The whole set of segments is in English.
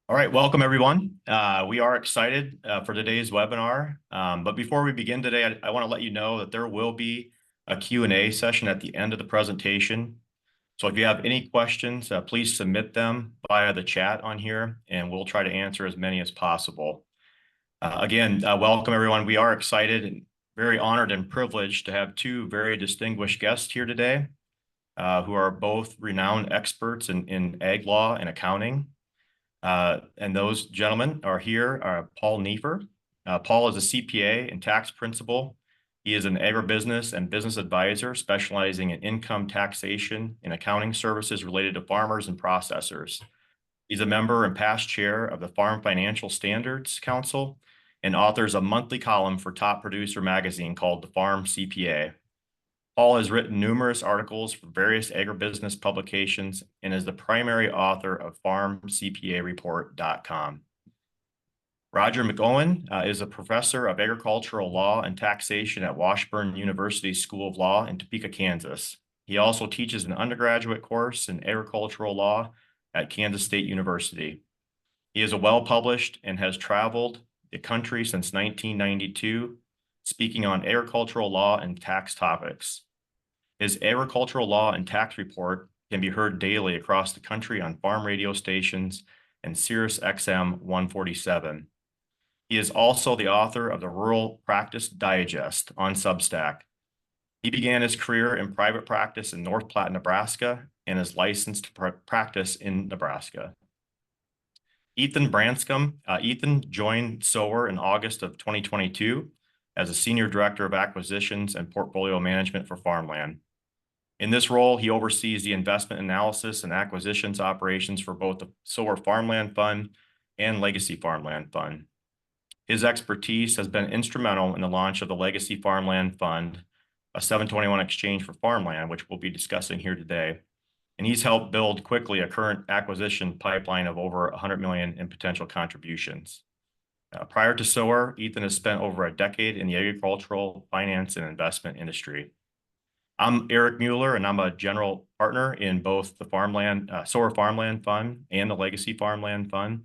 All right, welcome everyone. We are excited for today's webinar. But before we begin today, I want to let you know that there will be a Q&A session at the end of the presentation. So if you have any questions, please submit them via the chat on here, and we'll try to answer as many as possible. Again, welcome everyone. We are excited and very honored and privileged to have two very distinguished guests here today, who are both renowned experts in ag law and accounting. And those gentlemen are here, Paul Neiffer. Paul is a CPA and tax principal. He is an agribusiness and business advisor specializing in income taxation and accounting services related to farmers and processors. He's a member and past chair of the Farm Financial Standards Council and authors a monthly column for Top Producer magazine called The Farm CPA. Paul has written numerous articles for various agribusiness publications and is the primary author of farmcpareport.com. Roger McEowen is a professor of agricultural law and taxation at Washburn University School of Law in Topeka, Kansas. He also teaches an undergraduate course in agricultural law at Kansas State University. He is a well-published and has traveled the country since 1992, speaking on agricultural law and tax topics. His agricultural law and tax report can be heard daily across the country on farm radio stations and Sirius XM 147. He is also the author of the Rural Practice Digest on Substack. He began his career in private practice in North Platte, Nebraska, and is licensed to practice in Nebraska. Ethan Branscum. Ethan joined SOAR in August of 2022 as a Senior Director of Acquisitions and Portfolio Management for Farmland. In this role, he oversees the investment analysis and acquisitions operations for both the SOAR Farmland Fund and Legacy Farmland Fund. His expertise has been instrumental in the launch of the Legacy Farmland Fund, a 721 exchange for farmland, which we'll be discussing here today. And he's helped build quickly a current acquisition pipeline of over 100 million in potential contributions. Prior to SOAR, Ethan has spent over a decade in the agricultural, finance, and investment industry. I'm Eric Mueller, and I'm a general partner in both the SOAR Farmland Fund and the Legacy Farmland Fund.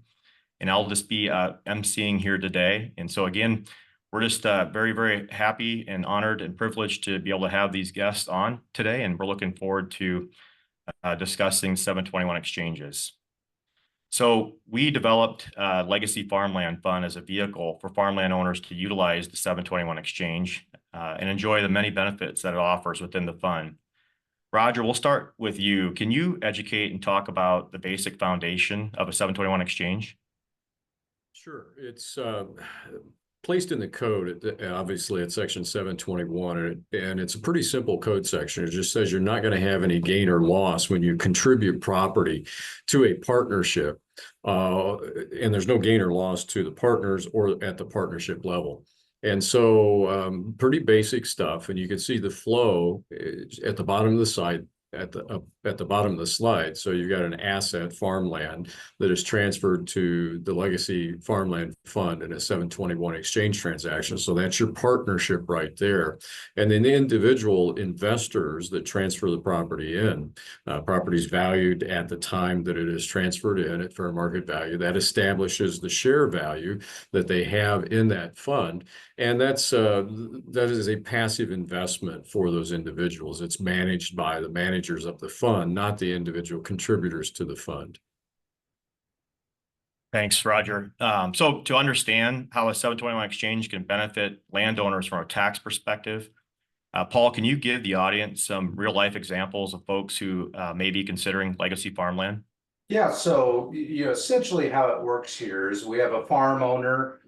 And I'll just be emceeing here today. And so again, we're just very, very happy and honored and privileged to be able to have these guests on today. And we're looking forward to discussing 721 exchanges. So we developed Legacy Farmland Fund as a vehicle for farmland owners to utilize the 721 exchange and enjoy the many benefits that it offers within the fund. Roger, we'll start with you. Can you educate and talk about the basic foundation of a 721 exchange? Sure. It's placed in the code, obviously at section 721, and it's a pretty simple code section. It just says you're not going to have any gain or loss when you contribute property to a partnership, and there's no gain or loss to the partners or at the partnership level. And so pretty basic stuff, and you can see the flow at the bottom of the side. At the bottom of the slide. So you've got an asset, farmland, that is transferred to the Legacy Farmland Fund in a 721 exchange transaction. So that's your partnership right there. And then the individual investors that transfer the property in, property's valued at the time that it is transferred in at fair market value. That establishes the share value that they have in that fund. And that is a passive investment for those individuals. It's managed by the managers of the fund, not the individual contributors to the fund. Thanks, Roger. So to understand how a 721 exchange can benefit landowners from a tax perspective, Paul, can you give the audience some real-life examples of folks who may be considering legacy farmland? Yeah, so essentially how it works here is we have a farm owner.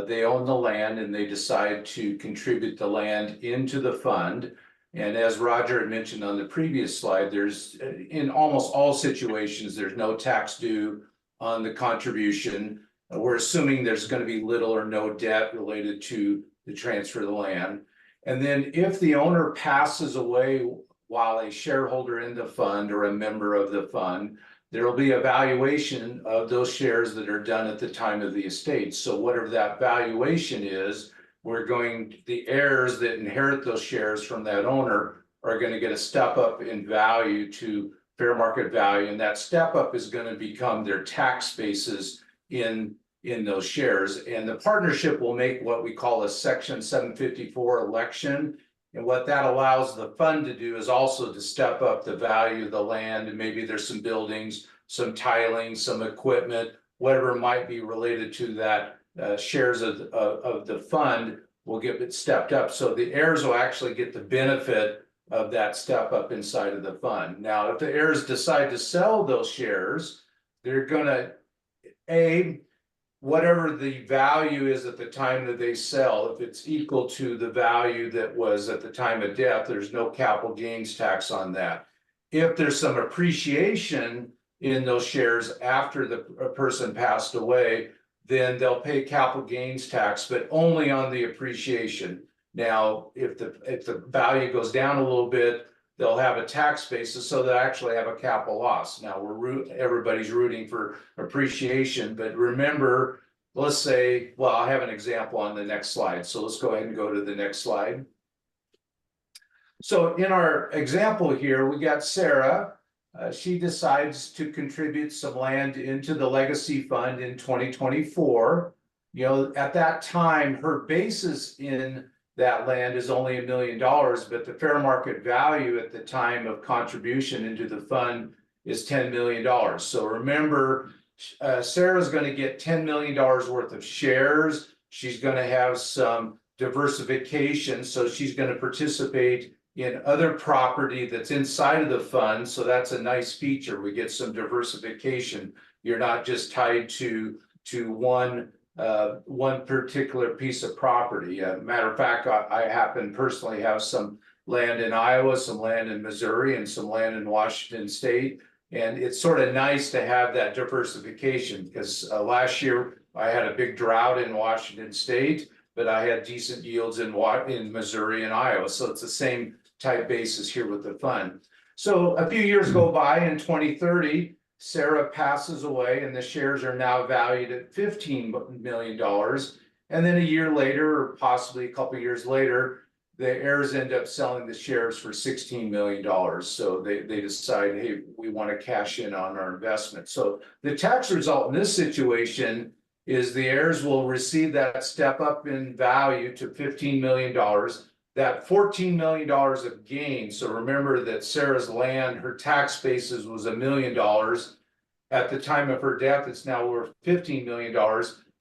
They own the land and they decide to contribute the land into the fund. And as Roger had mentioned on the previous slide, there's in almost all situations, there's no tax due on the contribution. We're assuming there's going to be little or no debt related to the transfer of the land. And then if the owner passes away while a shareholder in the fund or a member of the fund, there will be a valuation of those shares that are done at the time of the estate. So whatever that valuation is, the heirs that inherit those shares from that owner are going to get a step up in value to fair market value. And that step up is going to become their tax basis in those shares. And the partnership will make what we call a Section 754 election. And what that allows the fund to do is also to step up the value of the land, and maybe there's some buildings, some tiling, some equipment, whatever might be related to that shares of the fund will get it stepped up. So the heirs will actually get the benefit of that step up inside of the fund. Now, if the heirs decide to sell those shares, they're gonna, whatever the value is at the time that they sell, if it's equal to the value that was at the time of death, there's no capital gains tax on that. If there's some appreciation in those shares after the person passed away, then they'll pay capital gains tax, but only on the appreciation. Now, if the value goes down a little bit, they'll have a tax basis, so they'll actually have a capital loss. Now, everybody's rooting for appreciation, but remember, let's say, well, I have an example on the next slide, so let's go ahead and go to the next slide. So in our example here, we got Sarah. She decides to contribute some land into the Legacy Fund in 2024. You know, at that time, her basis in that land is only $1 million, but the fair market value at the time of contribution into the fund is $10 million. So remember, Sarah's going to get $10 million worth of shares. She's going to have some diversification, so she's going to participate in other property that's inside of the fund. So that's a nice feature. We get some diversification. You're not just tied to one particular piece of property. Matter of fact, I happen personally have some land in Iowa, some land in Missouri, and some land in Washington State. And it's sort of nice to have that diversification, because last year I had a big drought in Washington State, but I had decent yields in Missouri and Iowa. So it's the same type basis here with the fund. So a few years go by. In 2030, Sarah passes away, and the shares are now valued at $15 million. And then a year later, or possibly a couple of years later, the heirs end up selling the shares for $16 million. So they decide, hey, we want to cash in on our investment. So the tax result in this situation is the heirs will receive that step up in value to $15 million. That $14 million of gain. So remember that Sarah's land, her tax basis was $1 million. At the time of her death, it's now worth $15 million.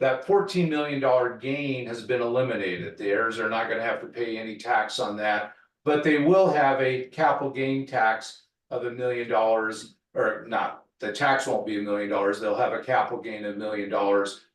That $14 million gain has been eliminated. The heirs are not going to have to pay any tax on that, but they will have a capital gain tax of $1 million, or not, the tax won't be $1 million. They'll have a capital gain of $1 million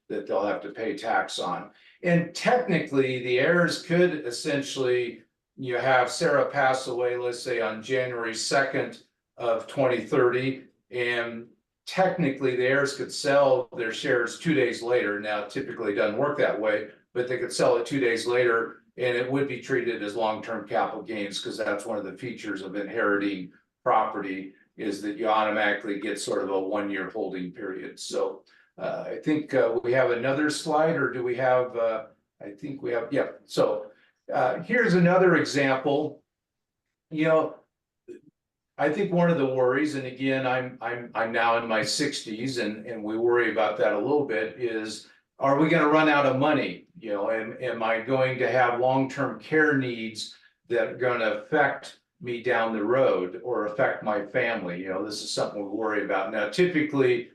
that they'll have to pay tax on. And technically, the heirs could essentially, you have Sarah pass away, let's say on January 2nd of 2030, and technically the heirs could sell their shares 2 days later. Now, typically it doesn't work that way, but they could sell it 2 days later, and it would be treated as long-term capital gains, because that's one of the features of inheriting property, is that you automatically get sort of a 1-year holding period. So I think we have another slide, or do we have, I think we have, yeah. So here's another example. You know, I think one of the worries, and again, I'm now in my 60s, and we worry about that a little bit, is, are we going to run out of money? You know, am I going to have long-term care needs that are going to affect me down the road or affect my family? You know, this is something we worry about. Now, typically,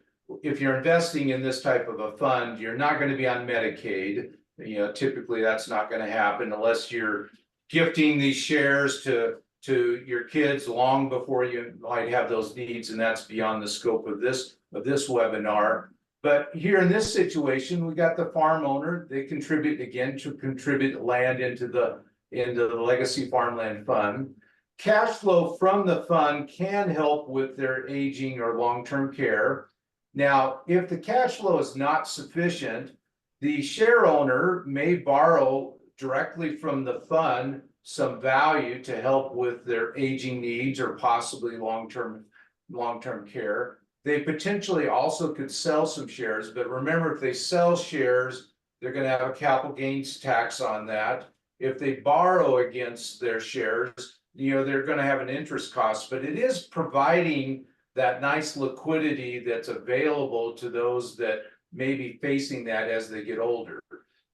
if you're investing in this type of a fund, you're not going to be on Medicaid. You know, typically that's not going to happen unless you're gifting these shares to your kids long before you might have those needs, and that's beyond the scope of this webinar. But here in this situation, we got the farm owner. They contribute land into the Legacy Farmland Fund. Cash flow from the fund can help with their aging or long-term care. Now, if the cash flow is not sufficient, the share owner may borrow directly from the fund some value to help with their aging needs or possibly long-term care. They potentially also could sell some shares, but remember, if they sell shares, they're going to have a capital gains tax on that. If they borrow against their shares, you know, they're going to have an interest cost, but it is providing that nice liquidity that's available to those that may be facing that as they get older.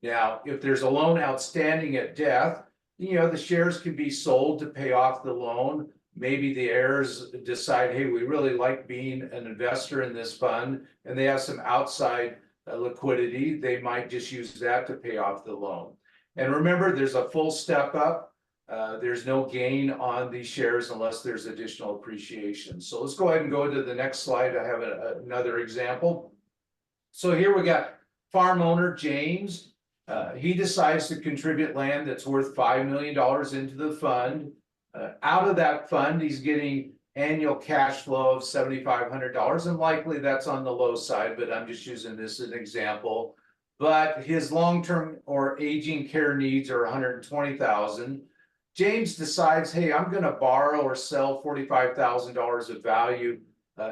Now, if there's a loan outstanding at death, the shares can be sold to pay off the loan. Maybe the heirs decide, hey, we really like being an investor in this fund, and they have some outside liquidity. They might just use that to pay off the loan. And remember, there's a full step up. There's no gain on these shares unless there's additional appreciation. So let's go ahead and go to the next slide. I have another example. So here we got farm owner James. He decides to contribute land that's worth $5 million into the fund. Out of that fund, he's getting annual cash flow of $7,500, and likely that's on the low side, but I'm just using this as an example. But his long-term or aging care needs are $120,000. James decides, hey, I'm going to borrow or sell $45,000 of value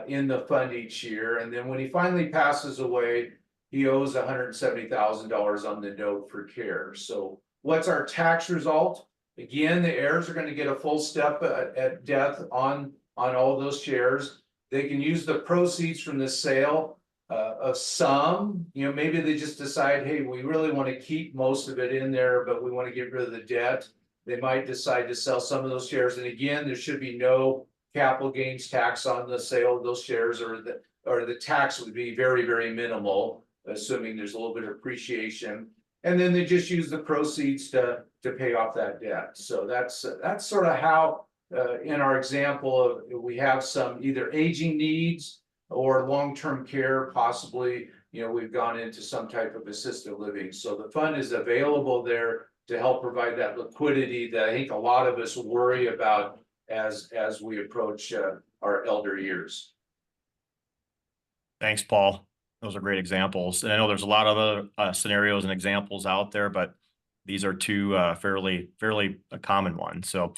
in the fund each year, and then when he finally passes away, he owes $170,000 on the note for care. So what's our tax result? Again, the heirs are going to get a full step at death on all those shares. They can use the proceeds from the sale of some. Maybe they just decide, hey, we really want to keep most of it in there, but we want to get rid of the debt. They might decide to sell some of those shares. And again, there should be no capital gains tax on the sale of those shares, or the tax would be very, very minimal, assuming there's a little bit of appreciation. And then they just use the proceeds to pay off that debt. So that's sort of how, in our example, we have some either aging needs or long-term care, possibly, we've gone into some type of assisted living. So the fund is available there to help provide that liquidity that I think a lot of us worry about as we approach our elder years. Thanks, Paul. Those are great examples. And I know there's a lot of other scenarios and examples out there, but these are two fairly common ones. So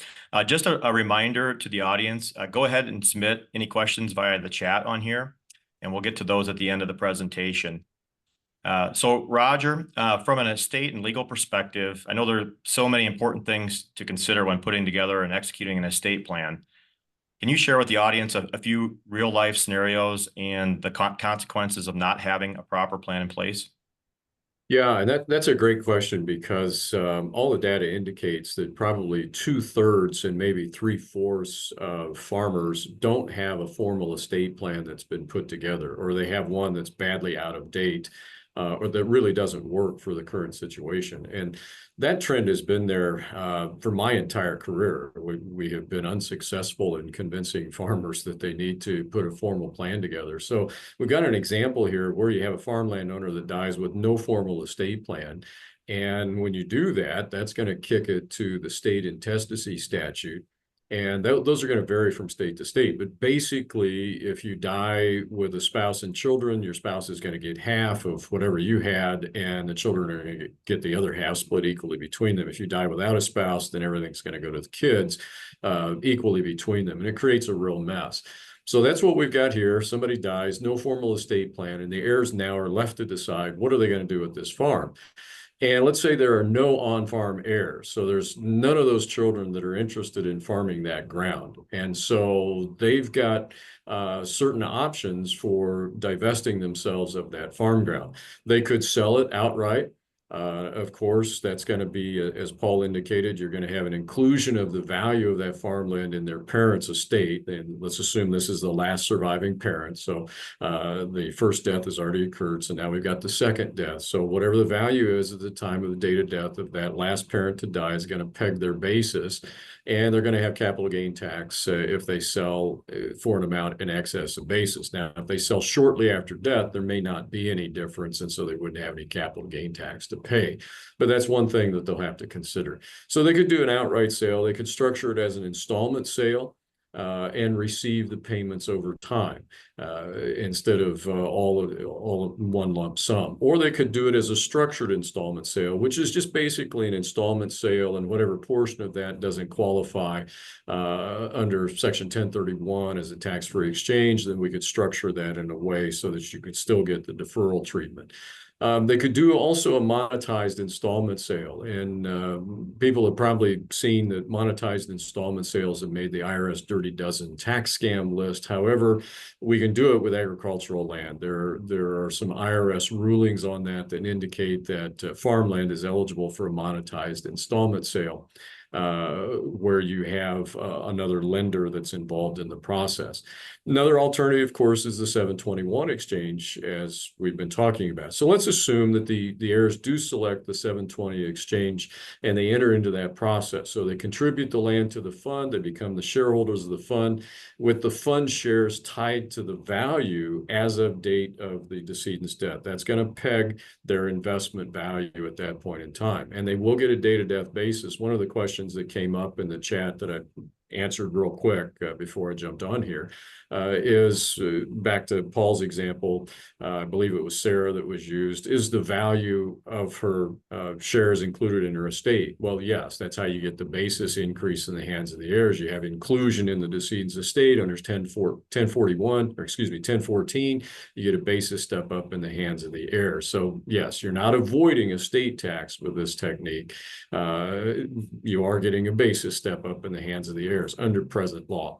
just a reminder to the audience, go ahead and submit any questions via the chat on here, and we'll get to those at the end of the presentation. So Roger, from an estate and legal perspective, I know there are so many important things to consider when putting together and executing an estate plan. Can you share with the audience a few real life scenarios and the consequences of not having a proper plan in place? Yeah, and that's a great question, because all the data indicates that probably 2/3 and maybe 3/4 of farmers don't have a formal estate plan that's been put together, or they have one that's badly out of date, or that really doesn't work for the current situation. And that trend has been there for my entire career. We have been unsuccessful in convincing farmers that they need to put a formal plan together. So we've got an example here where you have a farmland owner that dies with no formal estate plan. And when you do that, that's going to kick it to the state intestacy statute. And those are going to vary from state to state. But basically, if you die with a spouse and children, your spouse is going to get half of whatever you had, and the children are going to get the other half, split equally between them. If you die without a spouse, then everything's going to go to the kids equally between them. And it creates a real mess. So that's what we've got here. Somebody dies, no formal estate plan, and the heirs now are left to decide, what are they going to do with this farm? And let's say there are no on-farm heirs. So there's none of those children that are interested in farming that ground. And so they've got certain options for divesting themselves of that farm ground. They could sell it outright. Of course, that's going to be, as Paul indicated, you're going to have an inclusion of the value of that farmland in their parents' estate. And let's assume this is the last surviving parent. So the first death has already occurred. So now we've got the second death. So whatever the value is at the time of the date of death of that last parent to die is going to peg their basis. And they're going to have capital gain tax if they sell for an amount in excess of basis. Now, if they sell shortly after death, there may not be any difference, and so they wouldn't have any capital gain tax to pay. But that's one thing that they'll have to consider. So they could do an outright sale. They could structure it as an installment sale and receive the payments over time instead of all in one lump sum. Or they could do it as a structured installment sale, which is just basically an installment sale, and whatever portion of that doesn't qualify under Section 1031 as a tax-free exchange, then we could structure that in a way so that you could still get the deferral treatment. They could do also a monetized installment sale. And people have probably seen that monetized installment sales have made the IRS Dirty Dozen tax scam list. However, we can do it with agricultural land. There are some IRS rulings on that that indicate that farmland is eligible for a monetized installment sale, where you have another lender that's involved in the process. Another alternative, of course, is the 721 exchange, as we've been talking about. So let's assume that the heirs do select the 720 exchange and they enter into that process. So they contribute the land to the fund, they become the shareholders of the fund, with the fund shares tied to the value as of date of the decedent's death. That's going to peg their investment value at that point in time. And they will get a date-of-death basis. One of the questions that came up in the chat that I answered real quick before I jumped on here is back to Paul's example. I believe it was Sarah that was used. Is the value of her shares included in her estate? Well, yes, that's how you get the basis increase in the hands of the heirs. You have inclusion in the decedent's estate under 1041, or excuse me, 1014. You get a basis step up in the hands of the heirs. So yes, you're not avoiding estate tax with this technique. You are getting a basis step up in the hands of the heirs under present law.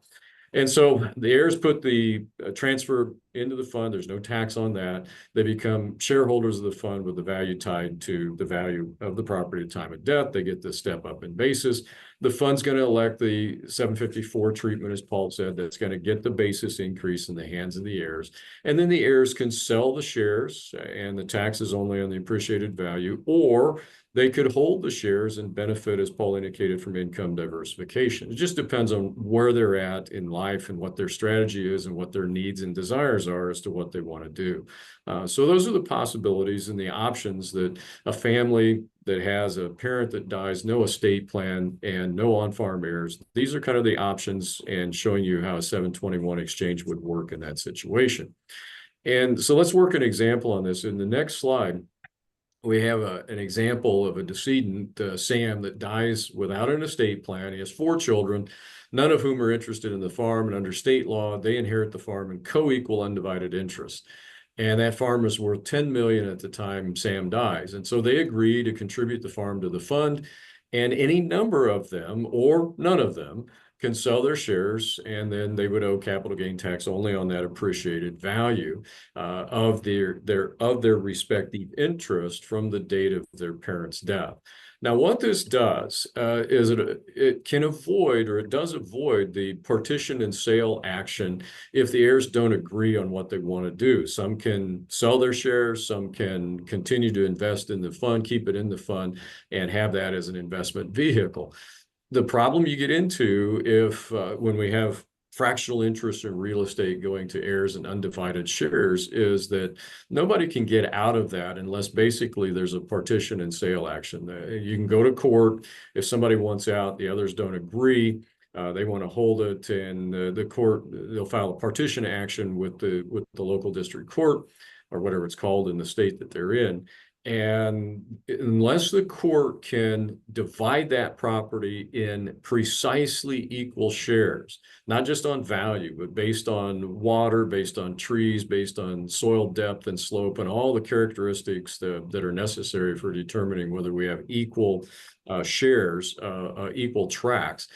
And so the heirs put the transfer into the fund. There's no tax on that. They become shareholders of the fund with the value tied to the value of the property at the time of death. They get the step up in basis. The fund's going to elect the 754 treatment, as Paul said, that's going to get the basis increase in the hands of the heirs. And then the heirs can sell the shares, and the tax is only on the appreciated value, or they could hold the shares and benefit, as Paul indicated, from income diversification. It just depends on where they're at in life and what their strategy is and what their needs and desires are as to what they want to do. So those are the possibilities and the options that a family that has a parent that dies, no estate plan, and no on-farm heirs. These are kind of the options, and showing you how a 721 exchange would work in that situation. And so let's work an example on this. In the next slide, we have an example of a decedent, Sam, that dies without an estate plan. He has 4 children, none of whom are interested in the farm, and under state law, they inherit the farm in co-equal undivided interest. And that farm is worth $10 million at the time Sam dies. And so they agree to contribute the farm to the fund, and any number of them or none of them can sell their shares, and then they would owe capital gain tax only on that appreciated value of their respective interest from the date of their parent's death. Now, what this does is it can avoid, or it does avoid, the partition and sale action if the heirs don't agree on what they want to do. Some can sell their shares, some can continue to invest in the fund, keep it in the fund, and have that as an investment vehicle. The problem you get into if when we have fractional interest in real estate going to heirs and undivided shares is that nobody can get out of that unless basically there's a partition and sale action. You can go to court. If somebody wants out, the others don't agree. They want to hold it, and the court, they'll file a partition action with the local district court, or whatever it's called in the state that they're in. And unless the court can divide that property in precisely equal shares, not just on value, but based on water, based on trees, based on soil depth and slope, and all the characteristics that are necessary for determining whether we have equal shares, equal tracts,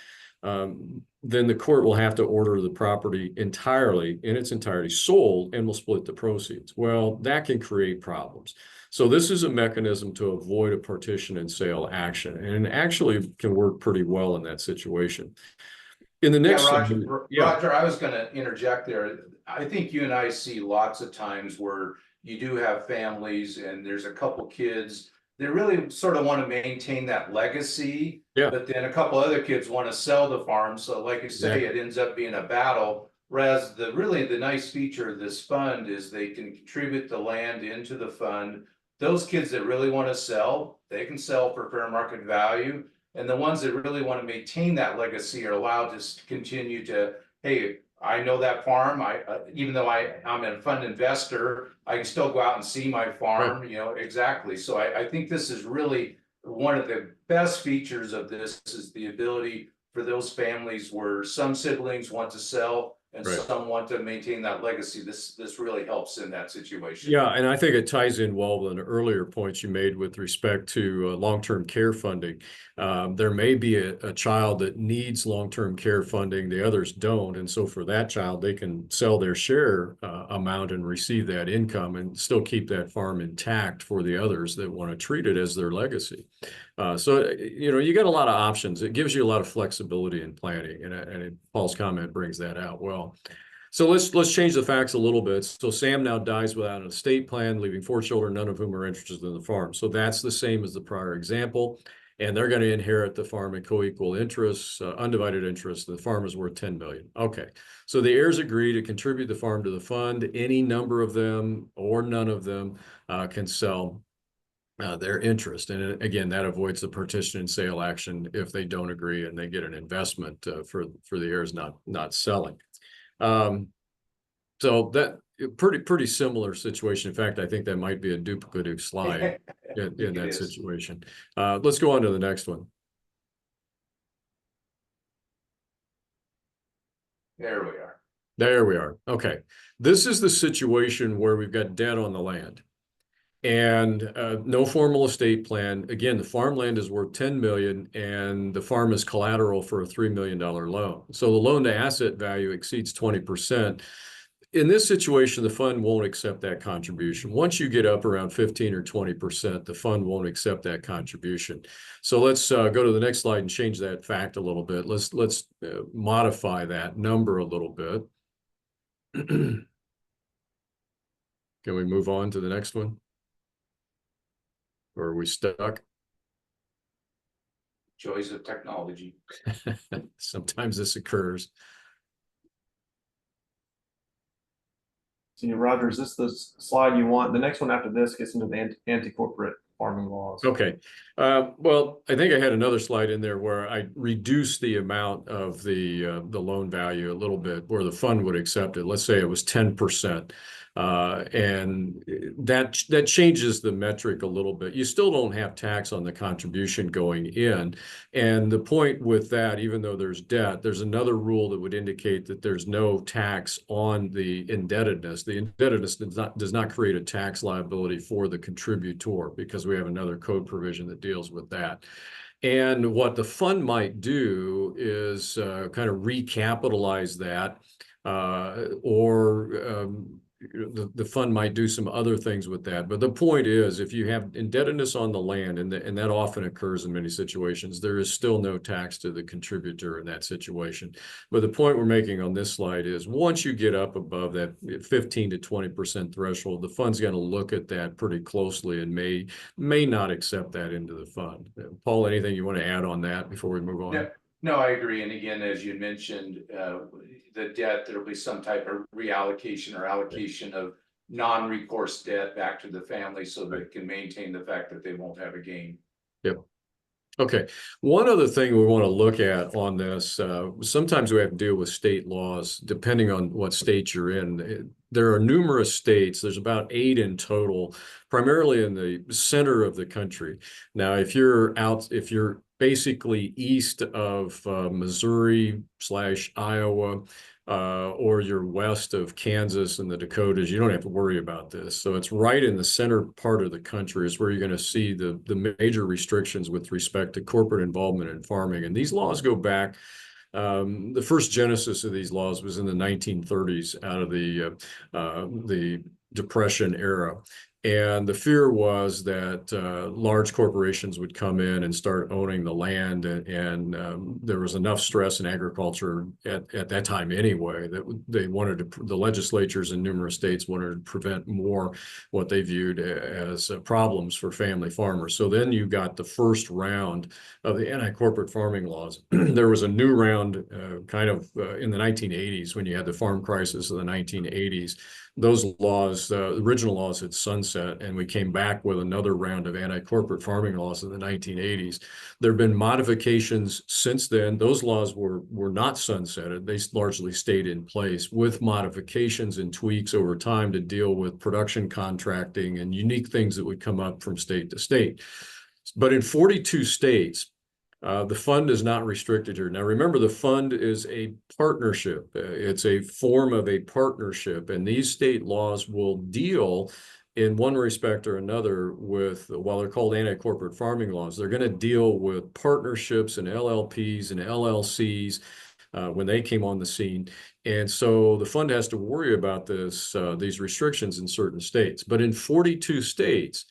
then the court will have to order the property entirely, in its entirety, sold, and will split the proceeds. Well, that can create problems. So this is a mechanism to avoid a partition and sale action, and actually can work pretty well in that situation. In the next Roger, I was going to interject there. I think you and I see lots of times where you do have families and there's a couple kids that really sort of want to maintain that legacy, but then a couple other kids want to sell the farm. So like you say, it ends up being a battle. Whereas the nice feature of this fund is they can contribute the land into the fund. Those kids that really want to sell, they can sell for fair market value. And the ones that really want to maintain that legacy are allowed to continue to, hey, I know that farm. Even though I'm a fund investor, I can still go out and see my farm, you know, exactly. So I think this is really one of the best features of this is the ability for those families where some siblings want to sell, and Right. some want to maintain that legacy, this really helps in that situation. Yeah, and I think it ties in well with an earlier point you made with respect to long-term care funding. There may be a child that needs long-term care funding, the others don't, and so for that child, they can sell their share amount and receive that income and still keep that farm intact for the others that want to treat it as their legacy. So, you got a lot of options. It gives you a lot of flexibility in planning, and Paul's comment brings that out well. So let's change the facts a little bit. So Sam now dies without an estate plan, leaving 4 children, none of whom are interested in the farm. So that's the same as the prior example, and they're going to inherit the farm in co-equal interests, undivided interests. The farm is worth 10 million. Okay, so the heirs agree to contribute the farm to the fund. Any number of them or none of them can sell their interest. And again, that avoids the partition and sale action if they don't agree and they get an investment for the heirs not selling. So that pretty similar situation. In fact, I think that might be a duplicative slide in that situation. Let's go on to the next one. There we are. There we are. Okay. This is the situation where we've got debt on the land and no formal estate plan. Again, the farmland is worth 10 million and the farm is collateral for a $3 million loan. So the loan to asset value exceeds 20%. In this situation, the fund won't accept that contribution. Once you get up around 15 or 20%, the fund won't accept that contribution. So let's go to the next slide and change that fact a little bit. Let's modify that number a little bit. Can we move on to the next one? Or are we stuck? Joys of technology. Sometimes this occurs. So, Roger, is this the slide you want? The next one after this gets into the anti-corporate farming laws. Okay. Well, I think I had another slide in there where I reduced the amount of the loan value a little bit where the fund would accept it. Let's say it was 10%. And that changes the metric a little bit. You still don't have tax on the contribution going in. And the point with that, even though there's debt, there's another rule that would indicate that there's no tax on the indebtedness. The indebtedness does not create a tax liability for the contributor because we have another code provision that deals with that. And what the fund might do is kind of recapitalize that or the fund might do some other things with that. But the point is, if you have indebtedness on the land, and that often occurs in many situations, there is still no tax to the contributor in that situation. But the point we're making on this slide is once you get up above that 15 to 20% threshold, the fund's going to look at that pretty closely and may not accept that into the fund. Paul, anything you want to add on that before we move on? Yeah. No, I agree. And again, as you mentioned, the debt, there'll be some type of reallocation or allocation of non-recourse debt back to the family so they can maintain the fact that they won't have a gain. Yep. Okay. One other thing we want to look at on this, sometimes we have to deal with state laws, depending on what state you're in. There are numerous states, there's about 8 in total, primarily in the center of the country. Now, if you're basically east of Missouri/Iowa, or you're west of Kansas and the Dakotas, you don't have to worry about this. So it's right in the center part of the country is where you're going to see the major restrictions with respect to corporate involvement in farming. And these laws go back. The first genesis of these laws was in the 1930s out of the Depression era. And the fear was that large corporations would come in and start owning the land, and there was enough stress in agriculture at that time anyway that they wanted to, the legislatures in numerous states wanted to prevent more what they viewed as problems for family farmers. So then you got the first round of the anti-corporate farming laws. There was a new round kind of in the 1980s when you had the farm crisis of the 1980s. Those laws, the original laws had sunset, and we came back with another round of anti-corporate farming laws in the 1980s. There have been modifications since then. Those laws were not sunsetted. They largely stayed in place with modifications and tweaks over time to deal with production contracting and unique things that would come up from state to state. But in 42 states, The fund is not restricted here. Now, remember, the fund is a partnership. It's a form of a partnership, and these state laws will deal in one respect or another with, while they're called anti-corporate farming laws, they're going to deal with partnerships and LLPs and LLCs when they came on the scene. And so the fund has to worry about these restrictions in certain states. But in 42 states,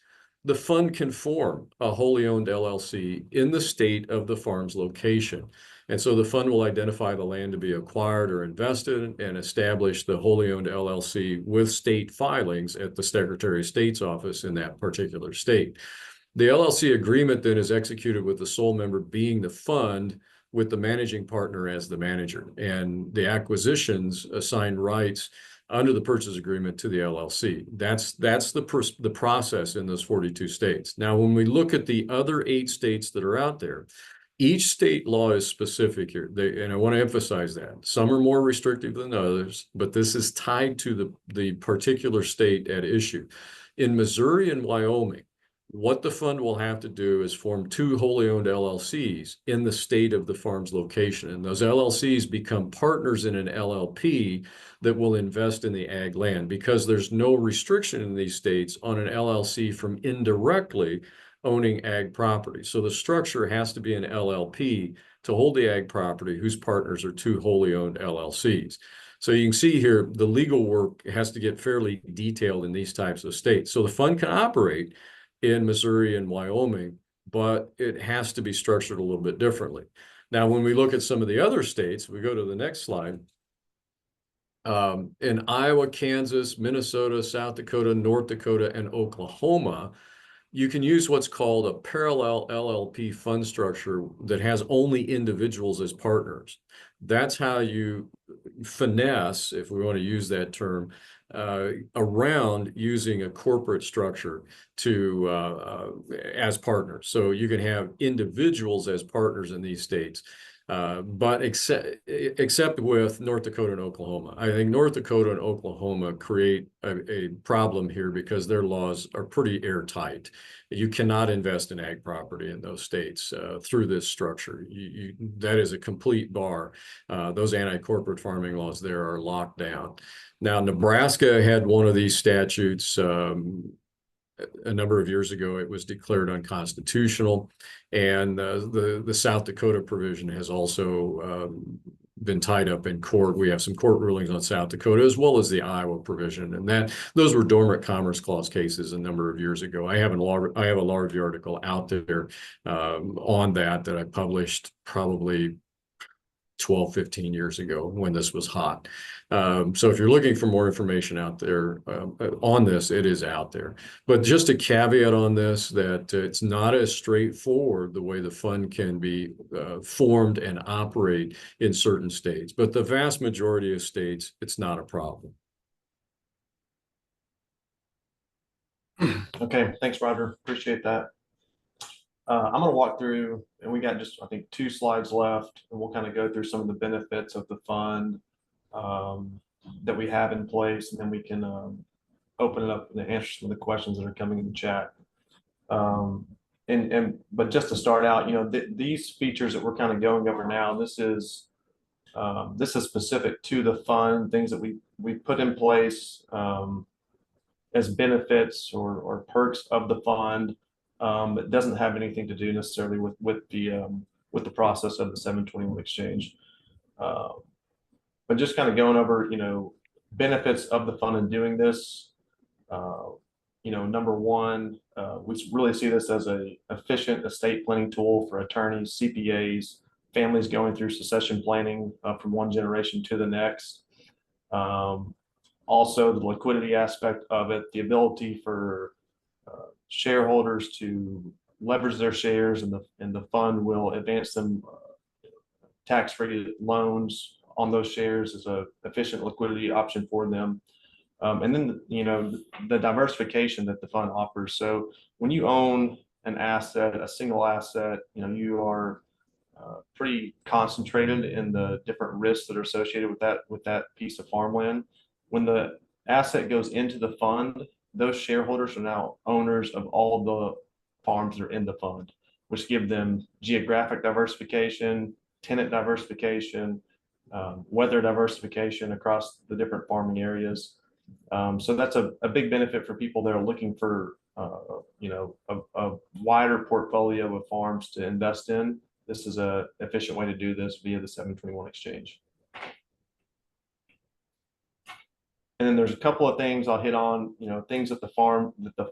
the fund can form a wholly owned LLC in the state of the farm's location. And so the fund will identify the land to be acquired or invested and establish the wholly owned LLC with state filings at the Secretary of State's office in that particular state. The LLC agreement then is executed with the sole member being the fund, with the managing partner as the manager. And the acquisitions assign rights under the purchase agreement to the LLC. That's the process in those 42 states. Now, when we look at the other 8 states that are out there, each state law is specific here. And I want to emphasize that. Some are more restrictive than others, but this is tied to the particular state at issue. In Missouri and Wyoming, what the fund will have to do is form 2 wholly owned LLCs in the state of the farm's location. And those LLCs become partners in an LLP that will invest in the ag land, because there's no restriction in these states on an LLC from indirectly owning ag property. So the structure has to be an LLP to hold the ag property whose partners are 2 wholly owned LLCs. So you can see here, the legal work has to get fairly detailed in these types of states. So the fund can operate in Missouri and Wyoming, but it has to be structured a little bit differently. Now, when we look at some of the other states, we go to the next slide. In Iowa, Kansas, Minnesota, South Dakota, North Dakota, and Oklahoma, you can use what's called a parallel LLP fund structure that has only individuals as partners. That's how you finesse, if we want to use that term, around using a corporate structure to as partners. So you can have individuals as partners in these states. But except with North Dakota and Oklahoma. I think North Dakota and Oklahoma create a problem here because their laws are pretty airtight. You cannot invest in ag property in those states through this structure. That is a complete bar. Those anti-corporate farming laws there are locked down. Now, Nebraska had one of these statutes a number of years ago. It was declared unconstitutional, and the South Dakota provision has also been tied up in court. We have some court rulings on South Dakota as well as the Iowa provision, and those were dormant commerce clause cases a number of years ago. I have a large article out there on that I published probably 12, 15 years ago when this was hot. So if you're looking for more information out there on this, it is out there. But just a caveat on this, that it's not as straightforward the way the fund can be formed and operate in certain states. But the vast majority of states, it's not a problem. Okay, thanks, Roger. Appreciate that. I'm going to walk through, and we got just, I think, 2 slides left, and we'll kind of go through some of the benefits of the fund that we have in place, and then we can open it up and answer some of the questions that are coming in the chat. But just to start out, these features that we're kind of going over now, this is specific to the fund, things that we put in place as benefits or perks of the fund. It doesn't have anything to do necessarily with the process of the 721 exchange. But just kind of going over, benefits of the fund in doing this. Number one, we really see this as an efficient estate planning tool for attorneys, CPAs, families going through succession planning from one generation to the next. Also, the liquidity aspect of it, the ability for shareholders to leverage their shares, and the fund will advance them tax-free loans on those shares as a efficient liquidity option for them. And then, the diversification that the fund offers. So when you own an asset, a single asset, you are pretty concentrated in the different risks that are associated with that piece of farmland. When the asset goes into the fund, those shareholders are now owners of all of the farms that are in the fund. which give them geographic diversification, tenant diversification, weather diversification across the different farming areas. So that's a big benefit for people that are looking for a wider portfolio of farms to invest in. This is an efficient way to do this via the 721 exchange. And then there's a couple of things I'll hit on, things that the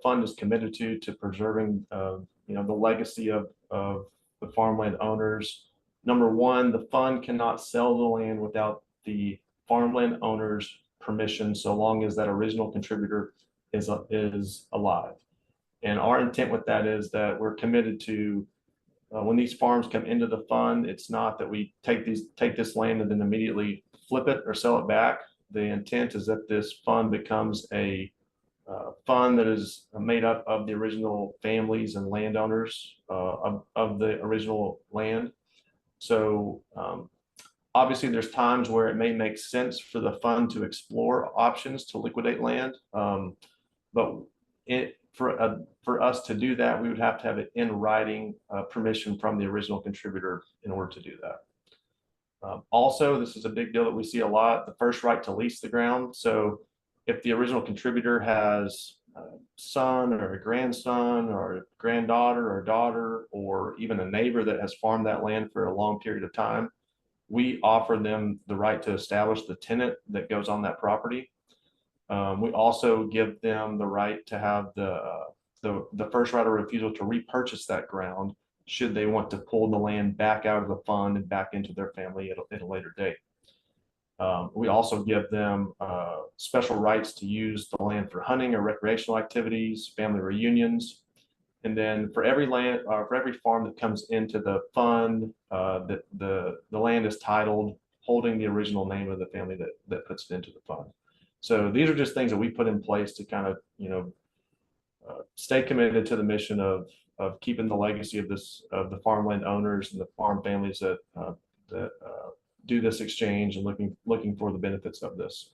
fund is committed to preserving, the legacy of the farmland owners. Number one, the fund cannot sell the land without the farmland owner's permission, so long as that original contributor is alive. And our intent with that is that we're committed to, when these farms come into the fund, it's not that we take this land and then immediately flip it or sell it back. The intent is that this fund becomes a fund that is made up of the original families and landowners of the original land. So obviously there's times where it may make sense for the fund to explore options to liquidate land. But for us to do that, we would have to have it in writing permission from the original contributor in order to do that. Also, this is a big deal that we see a lot, the first right to lease the ground. So if the original contributor has a son or a grandson or a granddaughter or daughter, or even a neighbor that has farmed that land for a long period of time, we offer them the right to establish the tenant that goes on that property. We also give them the right to have the first right of refusal to repurchase that ground should they want to pull the land back out of the fund and back into their family at a later date. We also give them special rights to use the land for hunting or recreational activities, family reunions. And then for every farm that comes into the fund, the land is titled holding the original name of the family that puts it into the fund. So these are just things that we put in place to kind of, stay committed to the mission of keeping the legacy of the farmland owners and the farm families that do this exchange and looking for the benefits of this.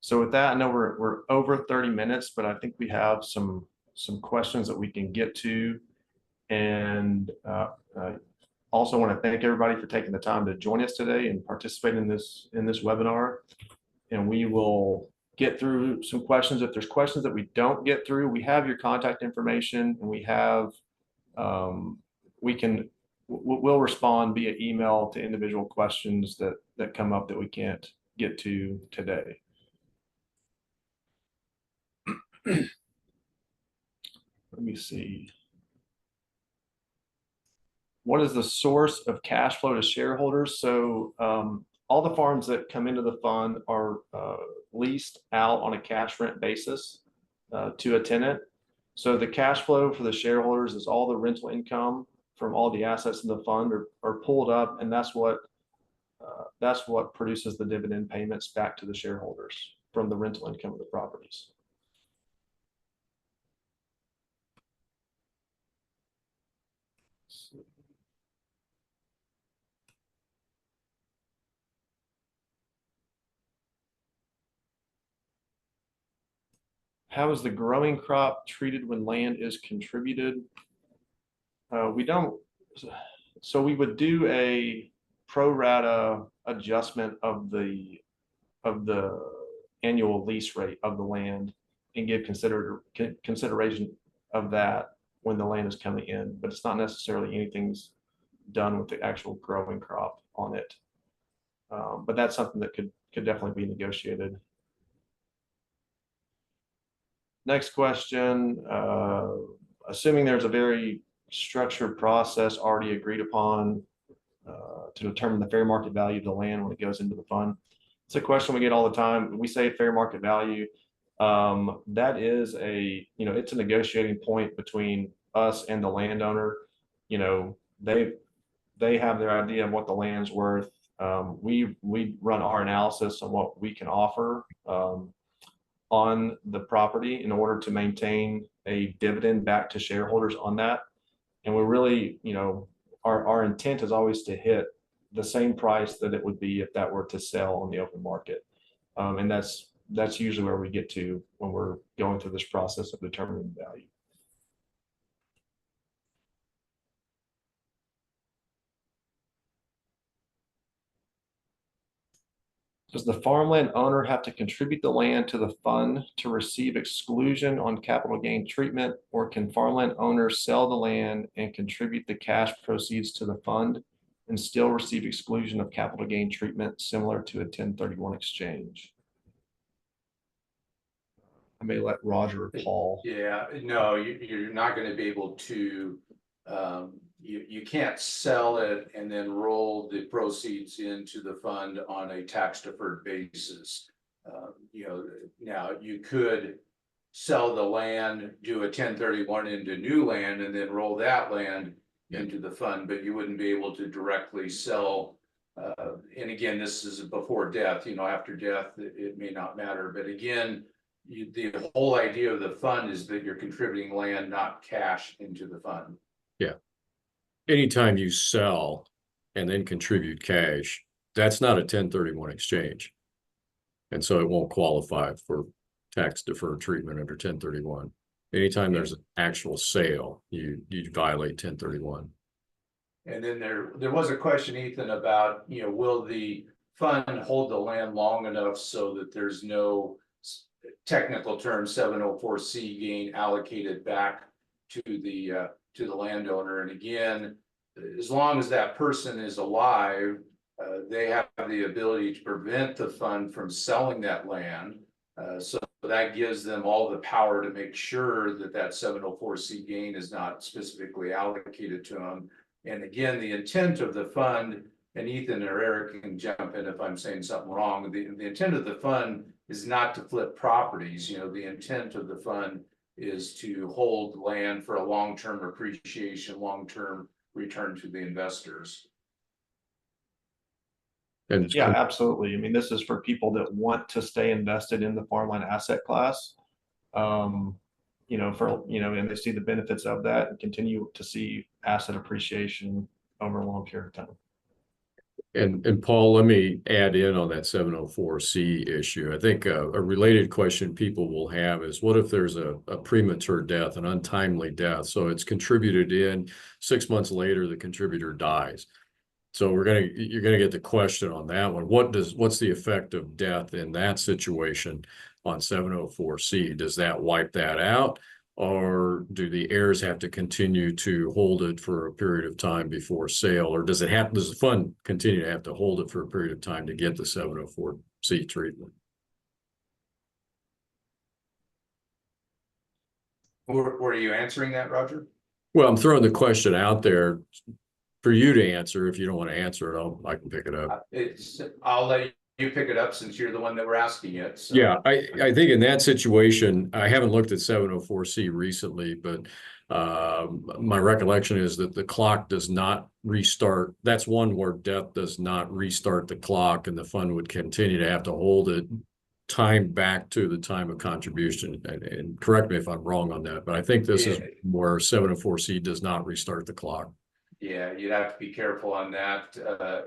So with that, I know we're over 30 minutes, but I think we have some questions that we can get to. And also want to thank everybody for taking the time to join us today and participate in this webinar. And we will get through some questions. If there's questions that we don't get through, we have your contact information, and we have we'll respond via email to individual questions that come up that we can't get to today. Let me see. What is the source of cash flow to shareholders? So all the farms that come into the fund are leased out on a cash rent basis to a tenant. So the cash flow for the shareholders is all the rental income from all the assets in the fund are pulled up, and that's what produces the dividend payments back to the shareholders from the rental income of the properties. How is the growing crop treated when land is contributed? We don't. So we would do a pro rata adjustment of the annual lease rate of the land and give consideration of that when the land is coming in, but it's not necessarily anything's done with the actual growing crop on it. But that's something that could definitely be negotiated. Next question, assuming there's a very structured process already agreed upon to determine the fair market value of the land when it goes into the fund. It's a question we get all the time. We say fair market value. That is it's a negotiating point between us and the landowner. They have their idea of what the land's worth. We run our analysis on what we can offer on the property in order to maintain a dividend back to shareholders on that. And we're really, our intent is always to hit the same price that it would be if that were to sell on the open market. And that's usually where we get to when we're going through this process of determining value. Does the farmland owner have to contribute the land to the fund to receive exclusion on capital gain treatment, or can farmland owners sell the land and contribute the cash proceeds to the fund and still receive exclusion of capital gain treatment similar to a 1031 exchange? I may let Roger or Paul. Yeah, no, you're not going to be able to, you can't sell it and then roll the proceeds into the fund on a tax deferred basis. Now you could sell the land, do a 1031 into new land, and then roll that land into the fund, but you wouldn't be able to directly sell. And again, this is before death, after death, it may not matter, but again, the whole idea of the fund is that you're contributing land, not cash, into the fund. Yeah. Anytime you sell and then contribute cash, that's not a 1031 exchange. And so it won't qualify for tax deferred treatment under 1031. Anytime there's an actual sale, you violate 1031. And then there was a question, Ethan, about, will the fund hold the land long enough so that there's no technical term 704C gain allocated back to the landowner. And again, as long as that person is alive, they have the ability to prevent the fund from selling that land. So that gives them all the power to make sure that that 704C gain is not specifically allocated to them. And again, the intent of the fund, and Ethan or Eric can jump in if I'm saying something wrong, the intent of the fund is not to flip properties. The intent of the fund is to hold land for a long-term appreciation, long-term return to the investors. And Yeah, absolutely. I mean, this is for people that want to stay invested in the farmland asset class. And they see the benefits of that and continue to see asset appreciation over a long period of time. And Paul, let me add in on that 704C issue. I think a related question people will have is, what if there's a premature death, an untimely death? So it's contributed in, 6 months later, the contributor dies. So you're gonna get the question on that one. What's the effect of death in that situation on 704C? Does that wipe that out? Or do the heirs have to continue to hold it for a period of time before sale? Or does the fund continue to have to hold it for a period of time to get the 704C treatment? Were you answering that, Roger? Well, I'm throwing the question out there for you to answer. If you don't want to answer it, I can pick it up. I'll let you pick it up since you're the one that were asking it. So. Yeah, I think in that situation, I haven't looked at 704C recently, but my recollection is that the clock does not restart. That's one where death does not restart the clock, and the fund would continue to have to hold it time back to the time of contribution. And correct me if I'm wrong on that, but I think this is where 704C does not restart the clock. Yeah, you'd have to be careful on that.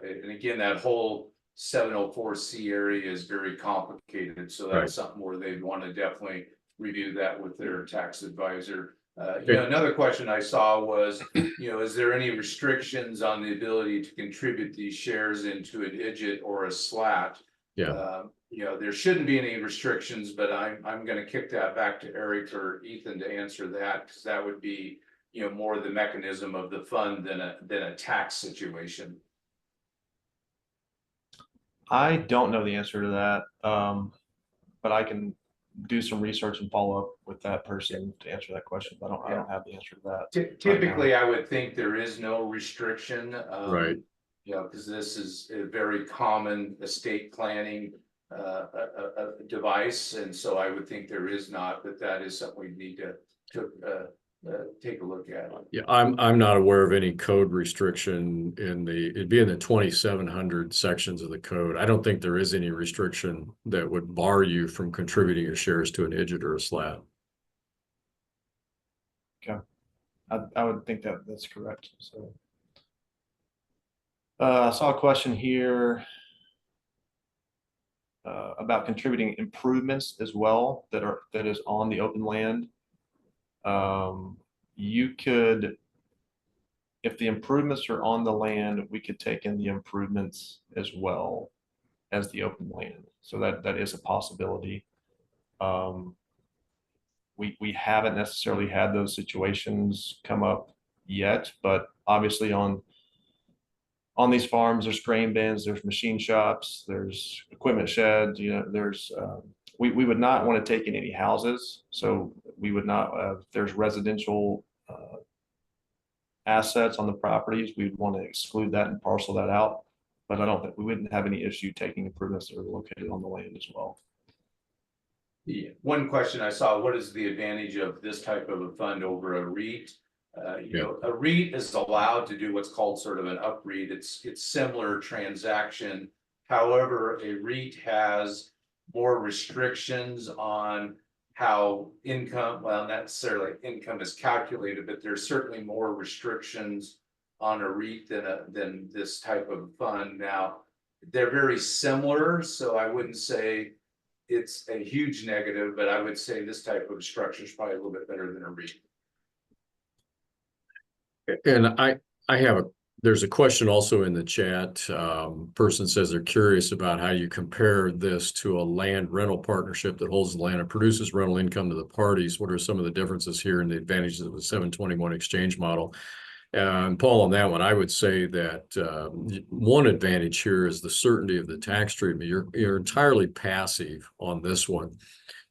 And again, that whole 704C area is very complicated. So that's something where they'd want to definitely review that with their tax advisor. Another question I saw was, is there any restrictions on the ability to contribute these shares into an IDGIT or a SLAT? Yeah. There shouldn't be any restrictions, but I'm going to kick that back to Eric or Ethan to answer that, because that would be more the mechanism of the fund than a tax situation. I don't know the answer to that, but I can do some research and follow up with that person to answer that question. But I don't have the answer to that. Typically, I would think there is no restriction. Right. Because this is a very common estate planning device, and so I would think there is not, but that is something we need to take a look at. Yeah, I'm not aware of any code restriction it'd be in the 2700 sections of the code. I don't think there is any restriction that would bar you from contributing your shares to an IDGIT or a SLAT. Okay, I would think that's correct. So I saw a question here about contributing improvements as well that is on the open land. You could, if the improvements are on the land, we could take in the improvements as well. as the open land. So that is a possibility. We haven't necessarily had those situations come up yet, but obviously on these farms, there's grain bins, there's machine shops, there's equipment sheds, there's, we would not want to take in any houses. So we would not, if there's residential assets on the properties, we'd want to exclude that and parcel that out. But I don't think we wouldn't have any issue taking improvements that are located on the land as well. Yeah. One question I saw, what is the advantage of this type of a fund over a REIT? A REIT is allowed to do what's called sort of an UPREIT. It's similar transaction. However, a REIT has more restrictions on how income, well, not necessarily income is calculated, but there's certainly more restrictions on a REIT than this type of fund. Now, they're very similar, so I wouldn't say it's a huge negative, but I would say this type of structure is probably a little bit better than a REIT. And there's a question also in the chat. Person says they're curious about how you compare this to a land rental partnership that holds the land and produces rental income to the parties. What are some of the differences here and the advantages of the 721 exchange model? And Paul, on that one, I would say that one advantage here is the certainty of the tax treatment. You're entirely passive on this one.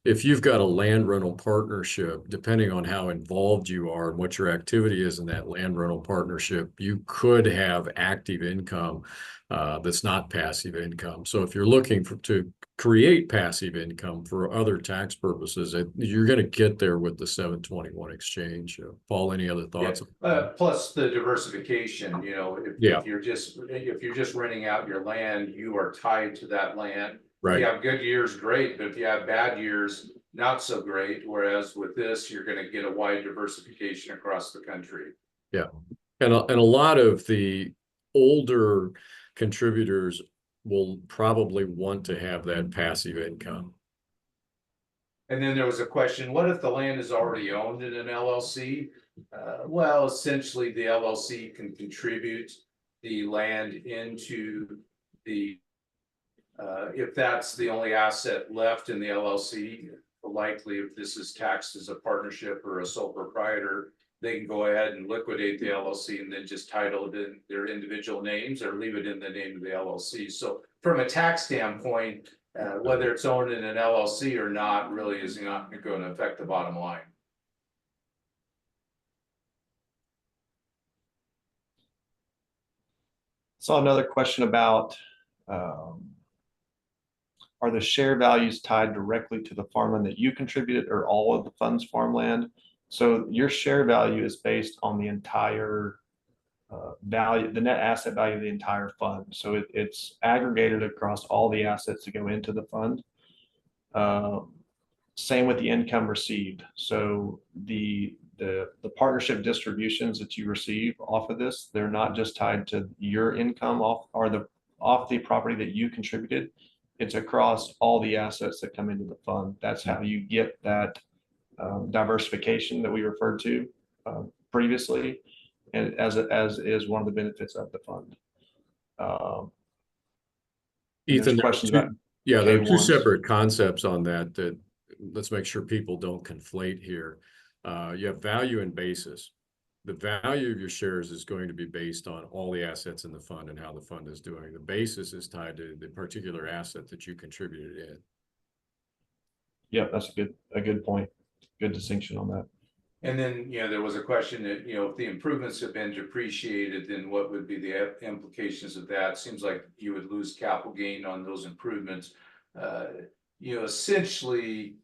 If you've got a land rental partnership, depending on how involved you are and what your activity is in that land rental partnership, you could have active income that's not passive income. So if you're looking to create passive income for other tax purposes, you're going to get there with the 721 exchange. Paul, any other thoughts? Plus the diversification, if you're just renting out your land, you are tied to that land. Right. If you have good years, great, but if you have bad years, not so great. Whereas with this, you're going to get a wide diversification across the country. Yeah, and a lot of the older contributors will probably want to have that passive income. And then there was a question, what if the land is already owned in an LLC? Well, essentially the LLC can contribute the land into the, if that's the only asset left in the LLC, likely if this is taxed as a partnership or a sole proprietor, they can go ahead and liquidate the LLC and then just title it in their individual names or leave it in the name of the LLC. So from a tax standpoint, whether it's owned in an LLC or not really is not going to affect the bottom line. Saw another question about are the share values tied directly to the farmland that you contributed or all of the fund's farmland? So your share value is based on the entire value, the net asset value of the entire fund. So it's aggregated across all the assets that go into the fund. Same with the income received. So the partnership distributions that you receive off of this, they're not just tied to your income off the property that you contributed. It's across all the assets that come into the fund. That's how you get that diversification that we referred to previously, and as is one of the benefits of the fund. Ethan, questions about there are two K1s. separate concepts on that let's make sure people don't conflate here. You have value and basis. The value of your shares is going to be based on all the assets in the fund and how the fund is doing. The basis is tied to the particular asset that you contributed in. Yeah, that's a good point. Good distinction on that. And then, there was a question that, if the improvements have been depreciated, then what would be the implications of that? Seems like you would lose capital gain on those improvements. Essentially,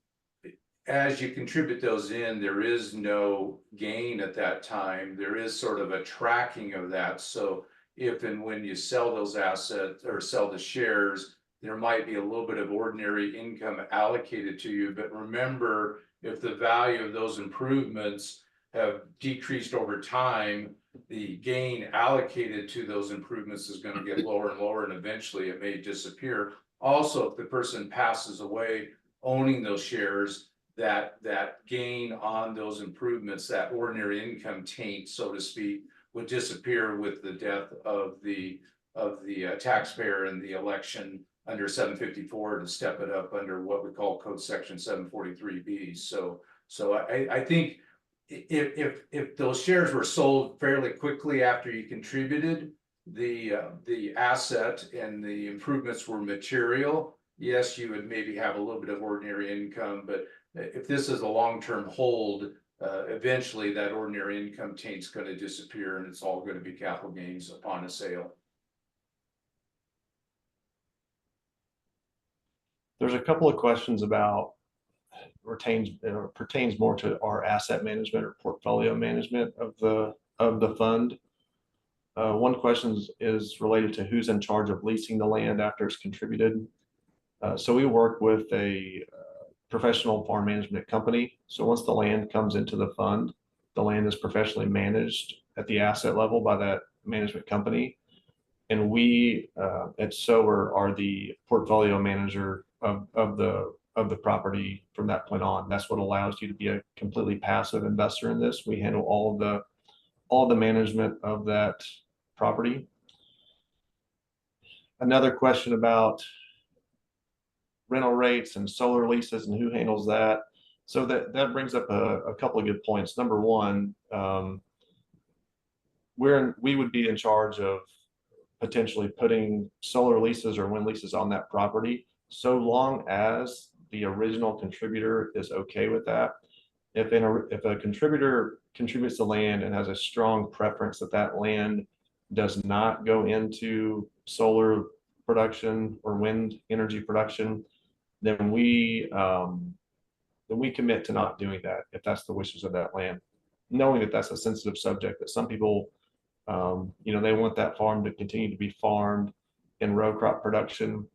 as you contribute those in, there is no gain at that time. There is sort of a tracking of that. So if and when you sell those assets or sell the shares, there might be a little bit of ordinary income allocated to you. But remember, if the value of those improvements have decreased over time, the gain allocated to those improvements is going to get lower and lower, and eventually it may disappear. Also, if the person passes away owning those shares, that gain on those improvements, that ordinary income taint, so to speak, would disappear with the death of the taxpayer and the election under 754 to step it up under what we call code section 743B. So I think if those shares were sold fairly quickly after you contributed, the asset and the improvements were material, yes, you would maybe have a little bit of ordinary income, but if this is a long-term hold, eventually that ordinary income taint's going to disappear and it's all going to be capital gains upon a sale. There's a couple of questions about pertains more to our asset management or portfolio management of the fund. One question is related to who's in charge of leasing the land after it's contributed. So we work with a professional farm management company. So once the land comes into the fund, the land is professionally managed at the asset level by that management company. And we at SOAR are the portfolio manager of the property from that point on. That's what allows you to be a completely passive investor in this. We handle all the management of that property. Another question about rental rates and solar leases and who handles that. So that brings up a couple of good points. Number one, we would be in charge of potentially putting solar leases or wind leases on that property, so long as the original contributor is okay with that. If a contributor contributes to land and has a strong preference that that land does not go into solar production or wind energy production, then we commit to not doing that if that's the wishes of that land, knowing that that's a sensitive subject, that some people they want that farm to continue to be farmed in row crop production.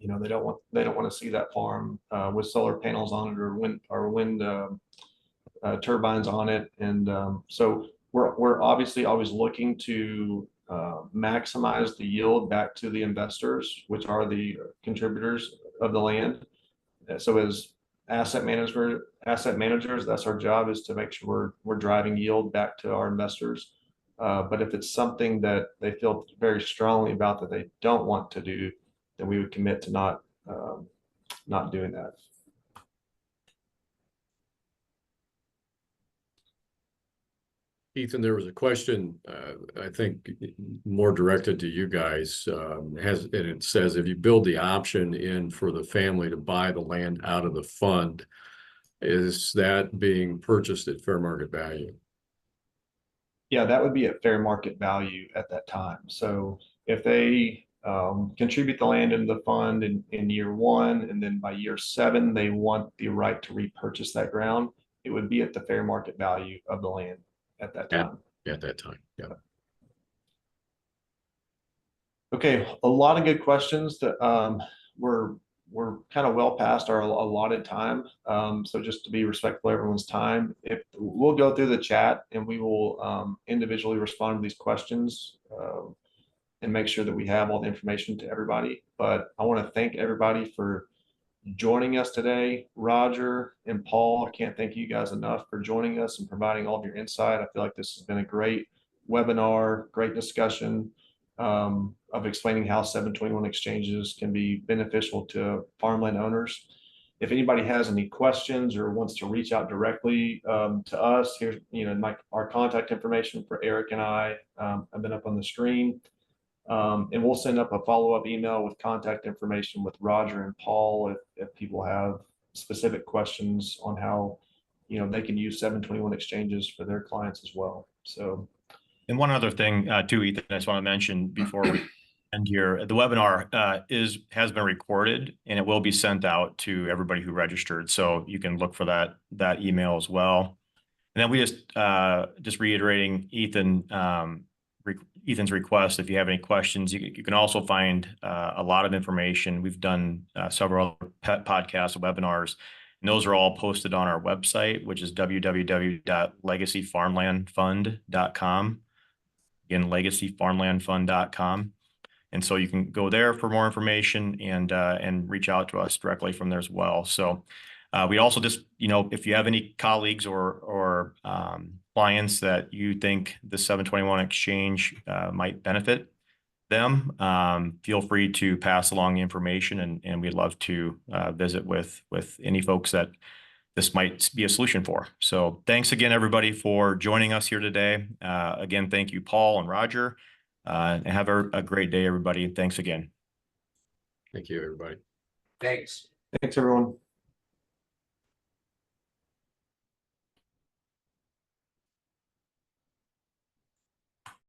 They don't want to see that farm with solar panels on it or wind turbines on it. And so we're obviously always looking to maximize the yield back to the investors, which are the contributors of the land. So as asset managers, that's our job, is to make sure we're driving yield back to our investors. But if it's something that they feel very strongly about that they don't want to do, then we would commit to not doing that. Ethan, there was a question, I think more directed to you guys, and it says, if you build the option in for the family to buy the land out of the fund, is that being purchased at fair market value? Yeah, that would be at fair market value at that time. So if they contribute the land into the fund in year one, and then by year 7, they want the right to repurchase that ground, it would be at the fair market value of the land at that time. At that time, yeah. Okay, a lot of good questions that we're kind of well past our allotted time. So just to be respectful of everyone's time, we'll go through the chat and we will individually respond to these questions and make sure that we have all the information to everybody. But I want to thank everybody for joining us today. Roger and Paul, I can't thank you guys enough for joining us and providing all of your insight. I feel like this has been a great webinar, great discussion of explaining how 721 exchanges can be beneficial to farmland owners. If anybody has any questions or wants to reach out directly to us, here's our contact information for Eric and I have been up on the screen. And we'll send up a follow-up email with contact information with Roger and Paul if people have specific questions on how they can use 721 exchanges for their clients as well. So, and one other thing too, Ethan, I just want to mention before we end here, the webinar has been recorded and it will be sent out to everybody who registered, so you can look for that email as well. And then we just reiterating Ethan's request. If you have any questions, you can also find a lot of information. We've done several podcasts and webinars, and those are all posted on our website, which is www.legacyfarmlandfund.com. Again, legacyfarmlandfund.com. And so you can go there for more information and reach out to us directly from there as well. So we also just, if you have any colleagues or clients that you think the 721 exchange might benefit, them, feel free to pass along the information, and we'd love to visit with any folks that this might be a solution for. So thanks again, everybody, for joining us here today. Again, thank you, Paul and Roger. And have a great day, everybody. Thanks again. Thank you, everybody. Thanks. Thanks, everyone.